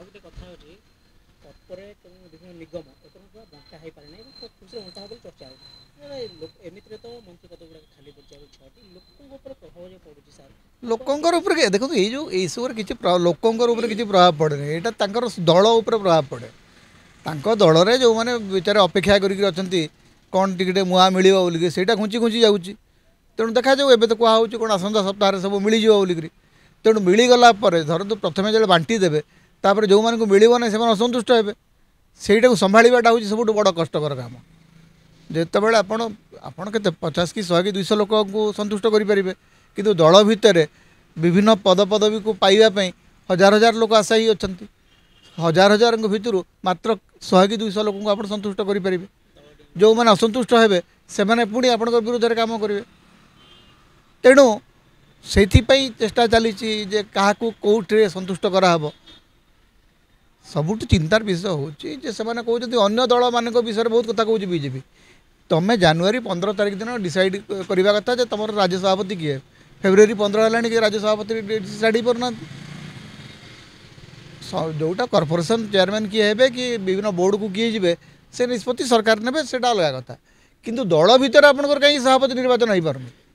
गोटे कथा अच्छी कर्पोरेट विभिन्न निगम बंटा हो पारे ना खुशी बंटा हो चर्चा होमती तो मंत्री पद गुड़ा खाली पड़ी लोकों प्रभाव जो पड़ू सर लोकंर देखो ये जो सब किसी लोकंर किसी प्रभाव पड़े यहाँ दल उपर प्रभाव पड़े दल में जो मैंने बेचारे अपेक्षा कर कौन टिके मुआ मिल बोलिक से घुंची घुंची जाऊँगी तेणु देखा जाऊ एवं तो कहूँ कौन आसंता सप्ताह सब मिलज बोलिक तेणु मिलगला धरतु प्रथम जो बांटी देवे तापर जो मानक मिलना से असंतुष्ट हे से संभाळाटा हूँ सब बड़ कष्टर काम जिते बड़े आपण के 50 कि 100 कि 200 लोक को संतुष्ट करें कि दल भितर विभिन्न पद पदवी को पाइबापी हजार हजार लोक आशा ही अच्छा हजार हजार भितर मात्र 100 कि 200 लोक आप संतुष्ट करें जो मैंने असंतुष्ट हे से पुणी आप विरोध में कम करेंगे तेणु से चेष्टा चली क्या कौटे संतुष्ट कराब सबुठ चिंतार विषय हूँ से कहते अन्य दल मान विषय बहुत कथा कहूँ बीजेपी तुम्हें जनवरी 15 तारीख दिन डिसाइड करवा कथा तुम राज्य सभापति किए फेब्रुआरी 15 है कि राज्य सभापति डिसाइड हो पारना जोटा कॉर्पोरेशन चेयरमैन किए हे कि विभिन्न बोर्ड को किए जी से निष्पत्ति सरकार ने से अलग कथा किंतु दल भितर आपंकर कहीं सभापति निर्वाचन हो पारनी